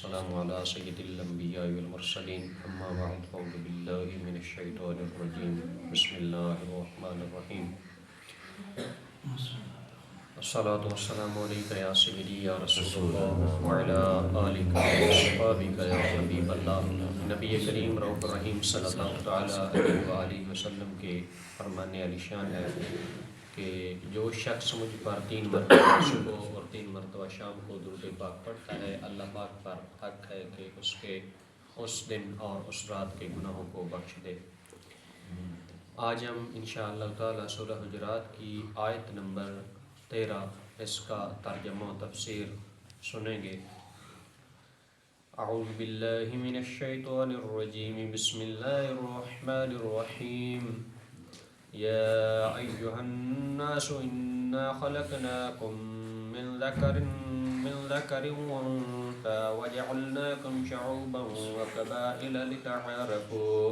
والسلام على سید الانبیاء والمرسلین اما بعد فاعوذ باللہ من الشیطان الرجیم بسم اللہ الرحمن الرحیم الصلاة والسلام علیکہ یا سیدی یا رسول اللہ وعلی آلکہ واصحابکہ یا حبیب اللہ۔ نبی کریم رؤوف الرحیم صلی اللہ تعالیٰ علیہ وآلہ وسلم کے فرمان علی شان ہے کہ جو شخص مجھ پر 3 مرتبہ صبح اور 3 مرتبہ شام کو درود پاک پڑھتا ہے، اللہ پاک پر حق ہے کہ اس کے اس دن اور اس رات کے گناہوں کو بخش دے۔ آج ہم انشاءاللہ تعالی سورہ حجرات کی آیت نمبر 13 اس کا ترجمہ و تفسیر سنیں گے۔ اعوذ باللہ من الشیطان الرجیم بسم اللہ الرحمن الرحیم۔ یا ایہا الناس انا خلقناکم من ذکر وانثى وجعلناکم شعوبا وقبائل لتعارفوا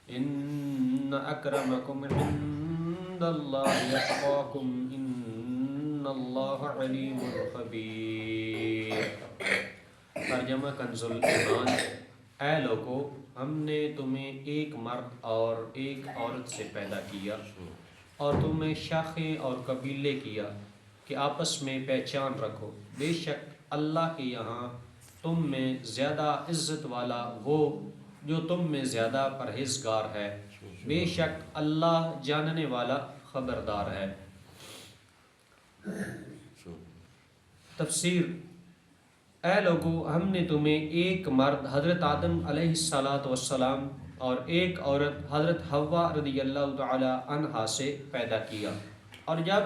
ان اکرمکم عند اللہ اتقاکم ان اللہ علیم خبیر۔ ترجمہ کنز الایمان۔ اے لوگو، ہم نے تمہیں ایک مرد اور ایک عورت سے پیدا کیا اور تمہیں شاخیں اور قبیلے کیا کہ آپس میں پہچان رکھو۔ بے شک اللہ کے یہاں تم میں زیادہ عزت والا وہ جو تم میں زیادہ پرہیزگار ہے، بے شک اللہ جاننے والا خبردار ہے۔ تفسیر۔ اے لوگو، ہم نے تمہیں ایک مرد حضرت آدم علیہ السلام اور ایک عورت حضرت حوا رضی اللہ تعالی عنہا سے پیدا کیا، اور جب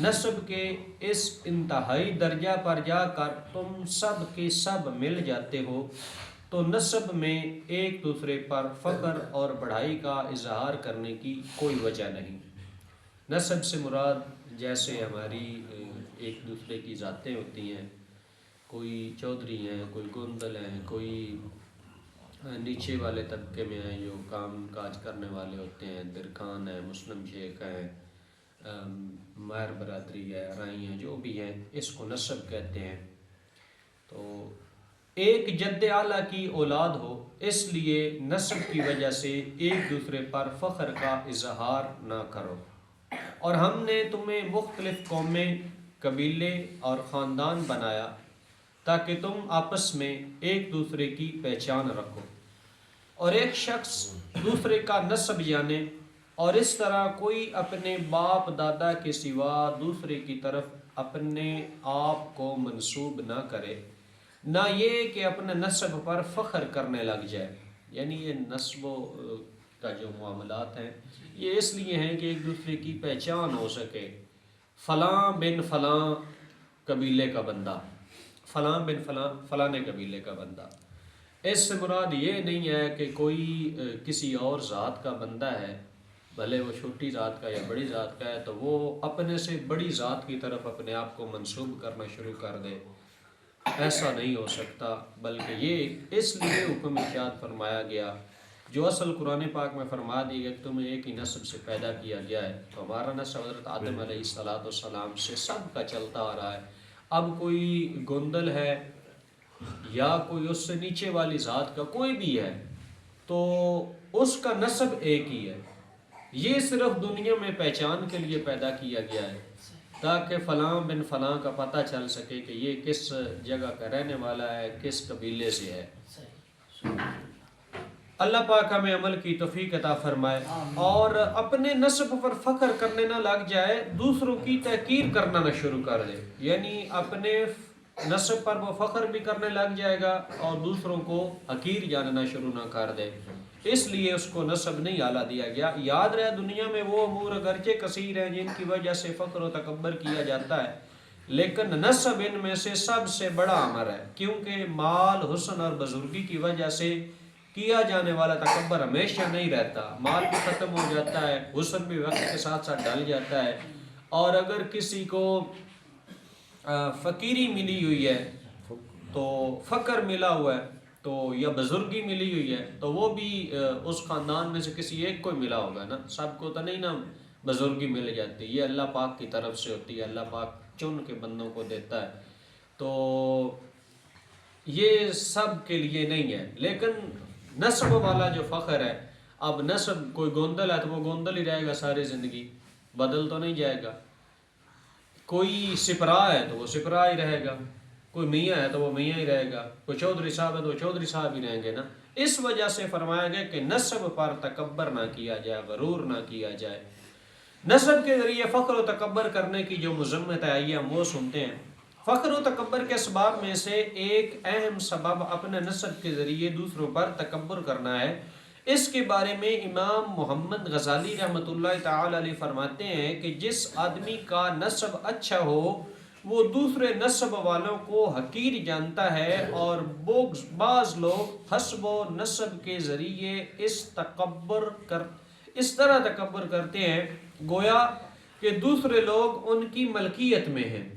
نسب کے اس انتہائی درجہ پر جا کر تم سب کے سب مل جاتے ہو تو نسب میں ایک دوسرے پر فخر اور بڑائی کا اظہار کرنے کی کوئی وجہ نہیں۔ نسب سے مراد جیسے ہماری ایک دوسرے کی ذاتیں ہوتی ہیں، کوئی چودھری ہیں، کوئی گوندل ہیں، کوئی نیچے والے طبقے میں ہیں جو کام کاج کرنے والے ہوتے ہیں، درخان ہیں، مسلم شیخ ہیں، مہر برادری ہے، رائی ہیں، جو بھی ہیں، اس کو نسب کہتے ہیں۔ تو ایک جد اعلیٰ کی اولاد ہو، اس لیے نسب کی وجہ سے ایک دوسرے پر فخر کا اظہار نہ کرو۔ اور ہم نے تمہیں مختلف قومیں، قبیلے اور خاندان بنایا تاکہ تم آپس میں ایک دوسرے کی پہچان رکھو اور ایک شخص دوسرے کا نسب جانے، اور اس طرح کوئی اپنے باپ دادا کے سوا دوسرے کی طرف اپنے آپ کو منسوب نہ کرے، نہ یہ کہ اپنے نسب پر فخر کرنے لگ جائے۔ یعنی یہ نسب کا جو معاملات ہیں یہ اس لیے ہیں کہ ایک دوسرے کی پہچان ہو سکے۔ فلاں بن فلاں قبیلے کا بندہ، فلاں بن فلاں فلاں قبیلے کا بندہ۔ اس سے مراد یہ نہیں ہے کہ کوئی کسی اور ذات کا بندہ ہے، بھلے وہ چھوٹی ذات کا یا بڑی ذات کا ہے، تو وہ اپنے سے بڑی ذات کی طرف اپنے آپ کو منسوب کرنا شروع کر دے۔ ایسا نہیں ہو سکتا، بلکہ یہ اس لیے حکم ارشاد فرمایا گیا جو اصل قرآن پاک میں فرما دی گیا کہ تمہیں ایک ہی نسب سے پیدا کیا گیا ہے، تو ہمارا نسب حضرت آدم علیہ السلام سے سب کا چلتا آ رہا ہے۔ اب کوئی گوندل ہے یا کوئی اس سے نیچے والی ذات کا کوئی بھی ہے تو اس کا نسب ایک ہی ہے، یہ صرف دنیا میں پہچان کے لیے پیدا کیا گیا ہے تاکہ فلاں بن فلاں کا پتہ چل سکے کہ یہ کس جگہ کا رہنے والا ہے، کس قبیلے سے ہے۔ اللہ پاک ہمیں عمل کی توفیق عطا فرمائے اور اپنے نسب پر فخر کرنے نہ لگ جائے، دوسروں کی تحقیر کرنا نہ شروع کر دے۔ یعنی اپنے نسب پر وہ فخر بھی کرنے لگ جائے گا اور دوسروں کو حقیر جاننا شروع نہ کر دے، اس لیے اس کو نسب نہیں اعلیٰ دیا گیا۔ یاد رہے دنیا میں وہ امور اگرچہ کثیر ہیں جن کی وجہ سے فخر و تکبر کیا جاتا ہے، لیکن نسب ان میں سے سب سے بڑا امر ہے، کیونکہ مال، حسن اور بزرگی کی وجہ سے کیا جانے والا تکبر ہمیشہ نہیں رہتا۔ مال بھی ختم ہو جاتا ہے، حسن بھی وقت کے ساتھ ساتھ ڈل جاتا ہے، اور اگر کسی کو فقیری ملی ہوئی ہے تو فقر ملا ہوا ہے تو یا بزرگی ملی ہوئی ہے تو وہ بھی اس خاندان میں سے کسی ایک کو ملا ہوگا نا، سب کو تو نہیں نا بزرگی مل جاتی، یہ اللہ پاک کی طرف سے ہوتی ہے، اللہ پاک چن کے بندوں کو دیتا ہے۔ تو یہ سب کے لیے نہیں ہے، لیکن نسب والا جو فخر ہے، اب نسب کوئی گوندل ہے تو وہ گوندل ہی رہے گا ساری زندگی، بدل تو نہیں جائے گا. کوئی سپرا ہے تو وہ سپرا ہی رہے گا، کوئی میاں ہے تو وہ میاں ہی رہے گا، کوئی چودھری صاحب ہے تو وہ چودھری صاحب ہی رہیں گے نا. اس وجہ سے فرمایا گیا کہ نسب پر تکبر نہ کیا جائے، غرور نہ کیا جائے. نسب کے ذریعے فخر و تکبر کرنے کی جو مذمت ہے آئیے ہم وہ سنتے ہیں. فخر و تکبر کے اسباب میں سے ایک اہم سبب اپنے نسب کے ذریعے دوسروں پر تکبر کرنا ہے. اس کے بارے میں امام محمد غزالی رحمۃ اللہ تعالی علیہ فرماتے ہیں کہ جس آدمی کا نسب اچھا ہو وہ دوسرے نسب والوں کو حقیر جانتا ہے، اور بعض لوگ حسب و نسب کے ذریعے اس طرح تکبر کرتے ہیں گویا کہ دوسرے لوگ ان کی ملکیت میں ہیں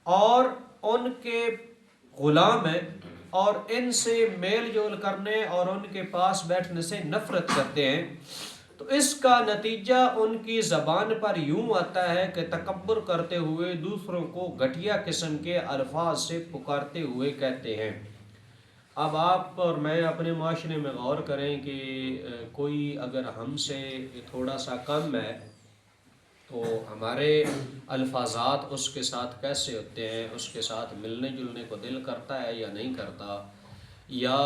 اور ان کے غلام ہیں، اور ان سے میل جول کرنے اور ان کے پاس بیٹھنے سے نفرت کرتے ہیں. تو اس کا نتیجہ ان کی زبان پر یوں آتا ہے کہ تکبر کرتے ہوئے دوسروں کو گھٹیا قسم کے الفاظ سے پکارتے ہوئے کہتے ہیں. اب آپ اور میں اپنے معاشرے میں غور کریں کہ کوئی اگر ہم سے تھوڑا سا کم ہے تو ہمارے الفاظات اس کے ساتھ کیسے ہوتے ہیں، اس کے ساتھ ملنے جلنے کو دل کرتا ہے یا نہیں کرتا، یا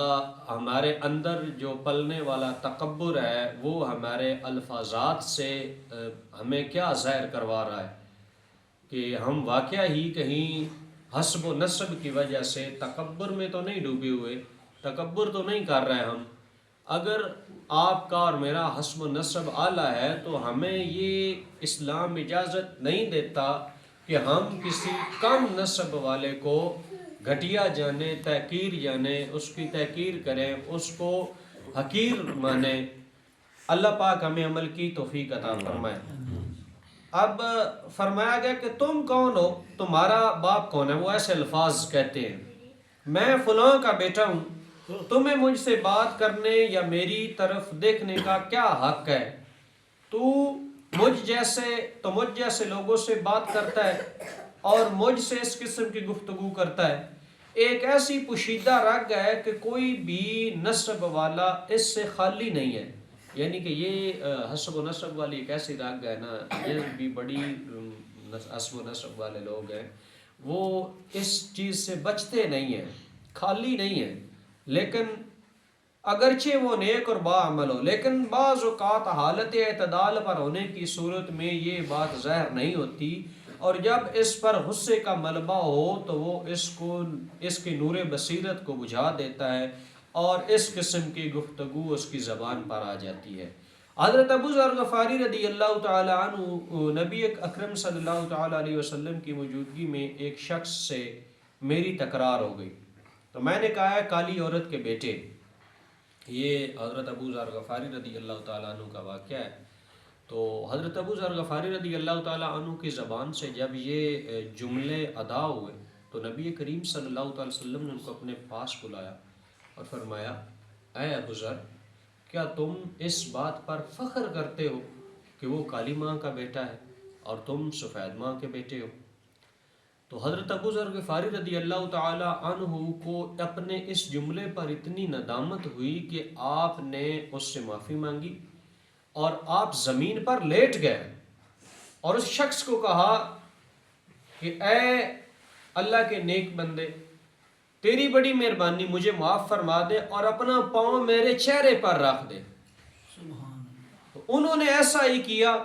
ہمارے اندر جو پلنے والا تکبر ہے وہ ہمارے الفاظات سے ہمیں کیا ظاہر کروا رہا ہے کہ ہم واقعہ ہی کہیں حسب و نسب کی وجہ سے تکبر میں تو نہیں ڈوبے ہوئے، تکبر تو نہیں کر رہے ہم. اگر آپ کا اور میرا حسب و نسب اعلیٰ ہے تو ہمیں یہ اسلام اجازت نہیں دیتا کہ ہم کسی کم نسب والے کو گھٹیا جانے، تحقیر جانے، اس کی تحقیر کریں، اس کو حقیر مانیں. اللہ پاک ہمیں عمل کی توفیق عطا فرمائے. اب فرمایا گیا کہ تم کون ہو، تمہارا باپ کون ہے. وہ ایسے الفاظ کہتے ہیں، میں فلاں کا بیٹا ہوں، تمہیں مجھ سے بات کرنے یا میری طرف دیکھنے کا کیا حق ہے؟ تو مجھ جیسے لوگوں سے بات کرتا ہے اور مجھ سے اس قسم کی گفتگو کرتا ہے. ایک ایسی پوشیدہ رگ ہے کہ کوئی بھی نسب والا اس سے خالی نہیں ہے. یعنی کہ یہ حسب و نسب والی ایک ایسی رگ ہے نا، یہ بھی بڑی حسب و نسب والے لوگ ہیں، وہ اس چیز سے بچتے نہیں ہیں، خالی نہیں ہیں. لیکن اگرچہ وہ نیک اور باعمل ہو، لیکن بعض اوقات حالت اعتدال پر ہونے کی صورت میں یہ بات ظاہر نہیں ہوتی، اور جب اس پر غصے کا ملبہ ہو تو وہ اس کی نور بصیرت کو بجھا دیتا ہے اور اس قسم کی گفتگو اس کی زبان پر آ جاتی ہے. حضرت ابو ذر غفاری رضی اللہ تعالی عنہ، نبی اکرم صلی اللہ تعالی علیہ وسلم کی موجودگی میں ایک شخص سے میری تکرار ہو گئی. تو میں نے کہا ہے کالی عورت کے بیٹے. یہ حضرت ابو ذر غفاری رضی اللہ تعالیٰ عنہ کا واقعہ ہے. تو حضرت ابو ذر غفاری رضی اللہ تعالیٰ عنہ کی زبان سے جب یہ جملے ادا ہوئے تو نبی کریم صلی اللہ تعالی وسلم نے ان کو اپنے پاس بلایا اور فرمایا، اے ابو ذر، کیا تم اس بات پر فخر کرتے ہو کہ وہ کالی ماں کا بیٹا ہے اور تم سفید ماں کے بیٹے ہو؟ تو حضرت ابو ذر غفاری رضی اللہ تعالی عنہ کو اپنے اس جملے پر اتنی ندامت ہوئی کہ آپ نے اس سے معافی مانگی اور آپ زمین پر لیٹ گئے اور اس شخص کو کہا کہ اے اللہ کے نیک بندے، تیری بڑی مہربانی، مجھے معاف فرما دے اور اپنا پاؤں میرے چہرے پر رکھ دے. تو انہوں نے ایسا ہی کیا.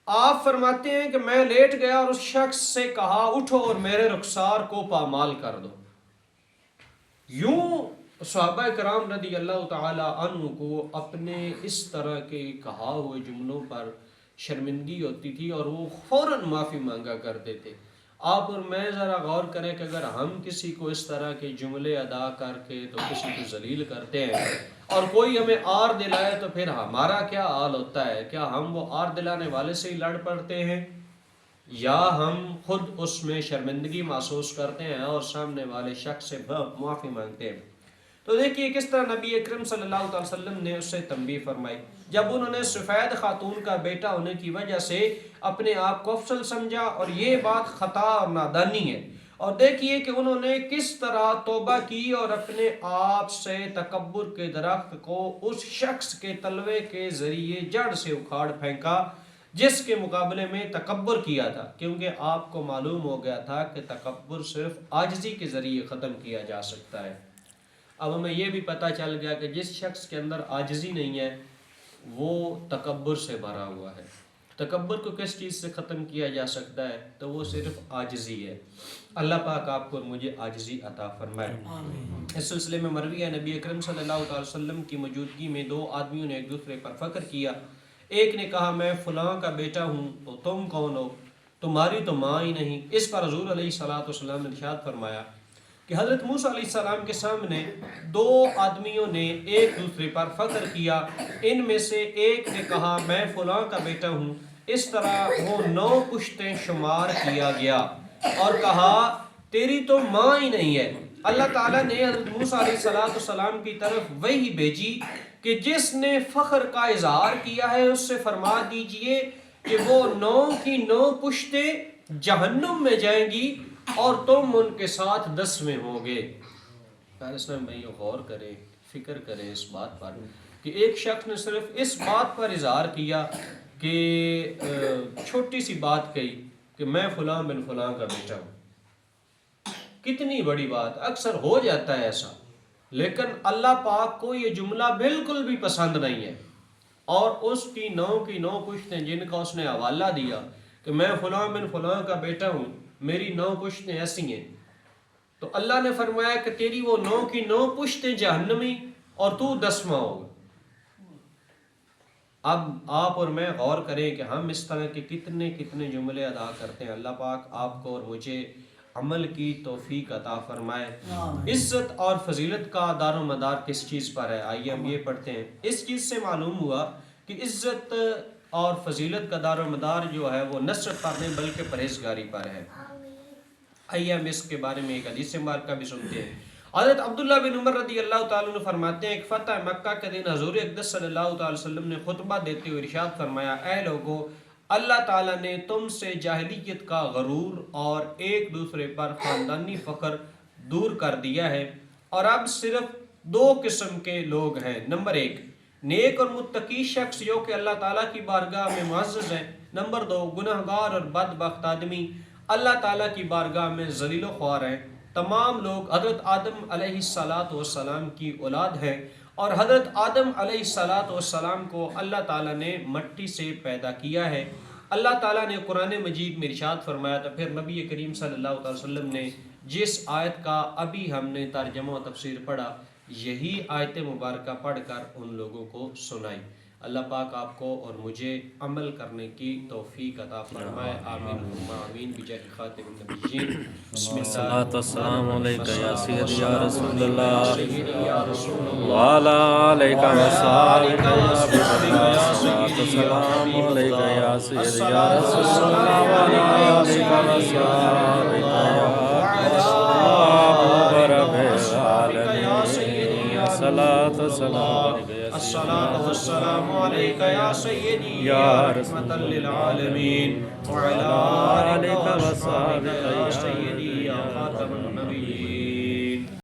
آپ فرماتے ہیں کہ میں لیٹ گیا اور اس شخص سے کہا، اٹھو اور میرے رخسار کو پامال کر دو. یوں صحابہ کرام رضی اللہ تعالی عنہ کو اپنے اس طرح کے کہا ہوئے جملوں پر شرمندگی ہوتی تھی اور وہ فوراً معافی مانگا کرتے تھے. آپ اور میں ذرا غور کریں کہ اگر ہم کسی کو اس طرح کے جملے ادا کر کے تو کسی کو ذلیل کرتے ہیں اور کوئی ہمیں آر دلائے تو پھر ہمارا کیا حال ہوتا ہے؟ کیا ہم وہ آر دلانے والے سے ہی لڑ پڑتے ہیں یا ہم خود اس میں شرمندگی محسوس کرتے ہیں اور سامنے والے شخص سے معافی مانگتے ہیں؟ تو دیکھیے کس طرح نبی اکرم صلی اللہ علیہ وسلم نے اس سے تنبیہ فرمائی. جب انہوں نے سفید خاتون کا بیٹا ہونے کی وجہ سے اپنے آپ کو افضل سمجھا اور یہ بات خطا اور نادانی ہے اور دیکھیے کہ انہوں نے کس طرح توبہ کی اور اپنے آپ سے تکبر کے درخت کو اس شخص کے تلوے کے ذریعے جڑ سے اکھاڑ پھینکا جس کے مقابلے میں تکبر کیا تھا، کیونکہ آپ کو معلوم ہو گیا تھا کہ تکبر صرف عاجزی کے ذریعے ختم کیا جا سکتا ہے۔ اب ہمیں یہ بھی پتہ چل گیا کہ جس شخص کے اندر عاجزی نہیں ہے وہ تکبر سے بھرا ہوا ہے۔ تکبر کو کس چیز سے ختم کیا جا سکتا ہے؟ تو وہ صرف عاجزی ہے۔ اللہ پاک آپ کو اور مجھے عاجزی عطا فرمائے۔ اس سلسلے میں مروی ہے نبی اکرم صلی اللہ علیہ وسلم کی موجودگی میں دو آدمیوں نے ایک دوسرے پر فخر کیا۔ ایک نے کہا میں فلاں کا بیٹا ہوں، تو تم کون ہو؟ تمہاری تو ماں ہی نہیں۔ اس پر حضور علیہ الصلوۃ والسلام نے ارشاد فرمایا کہ حضرت موسیٰ علیہ السلام کے سامنے دو آدمیوں نے ایک دوسرے پر فخر کیا۔ ان میں سے ایک نے کہا میں فلاں کا بیٹا ہوں، اس طرح وہ 9 پشتیں شمار کیا گیا اور کہا تیری تو ماں ہی نہیں ہے۔ اللہ تعالیٰ نے حضرت موسیٰ علیہ السلام کی طرف وحی بھیجی کہ جس نے فخر کا اظہار کیا ہے اس سے فرما دیجئے کہ وہ 9 کی 9 پشتیں جہنم میں جائیں گی اور تم ان کے ساتھ 10ویں ہوں گے۔ اسلام بھائی غور کریں، فکر کریں اس بات پر کہ ایک شخص نے صرف اس بات پر اظہار کیا کہ چھوٹی سی بات کہی کہ میں فلاں بن فلاں کا بیٹا ہوں۔ کتنی بڑی بات، اکثر ہو جاتا ہے ایسا، لیکن اللہ پاک کو یہ جملہ بالکل بھی پسند نہیں ہے، اور اس کی 9 کی 9 پشتیں جن کا اس نے حوالہ دیا کہ میں فلاں بن فلاں کا بیٹا ہوں، میری 9 پشتیں ایسی ہیں، تو اللہ نے فرمایا کہ تیری وہ 9 کی 9 پشتیں جہنمی اور تو 10واں ہوگا۔ اب آپ اور میں غور کریں کہ ہم اس طرح کے کتنے کتنے جملے ادا کرتے ہیں۔ اللہ پاک آپ کو اور مجھے عمل کی توفیق عطا فرمائے۔ عزت اور فضیلت کا دار و مدار کس چیز پر ہے؟ آئیے ہم یہ پڑھتے ہیں۔ اس چیز سے معلوم ہوا کہ عزت اور فضیلت کا دار و مدار جو ہے وہ نصرت پر نہیں بلکہ پرہیزگاری پر ہے۔ آئیے ہم اس کے بارے میں ایک حدیث مبارکہ بھی سنتے ہیں۔ حضرت عبداللہ بن عمر رضی اللہ تعالیٰ عنہ فرماتے ہیں ایک فتح مکہ کے دن حضور اقدس صلی اللہ تعالی وسلم نے خطبہ دیتے ہوئے ارشاد فرمایا اے لوگو، اللہ تعالیٰ نے تم سے جاہلیت کا غرور اور ایک دوسرے پر خاندانی فخر دور کر دیا ہے، اور اب صرف 2 قسم کے لوگ ہیں۔ نمبر 1 نیک اور متقی شخص جو کہ اللہ تعالیٰ کی بارگاہ میں معزز ہے۔ نمبر 2 گناہگار اور بدبخت آدمی اللہ تعالیٰ کی بارگاہ میں ذلیل و خوار ہیں۔ تمام لوگ حضرت آدم علیہ السلام کی اولاد ہیں، اور حضرت آدم علیہ السلام کو اللہ تعالیٰ نے مٹی سے پیدا کیا ہے۔ اللہ تعالیٰ نے قرآن مجید میں ارشاد فرمایا تھا، پھر نبی کریم صلی اللہ علیہ وسلم نے جس آیت کا ابھی ہم نے ترجمہ و تفسیر پڑھا، یہی آیت مبارکہ پڑھ کر ان لوگوں کو سنائی۔ اللہ پاک آپ کو اور مجھے عمل کرنے کی توفیق عطا فرمائے، آمین آمین بجاہ خاتم النبیین۔ بسم اللہ السلام علیکم یا سیدی یا رسول اللہ وعلا علیکم السلام السلام علیکم یا سیدی یا رسول اللہ وعلا علیکم السلام الصلاة والسلام عليك يا سيدي يا رحمة للعالمين وعلى آلك وصحبك يا سيدي يا خاتم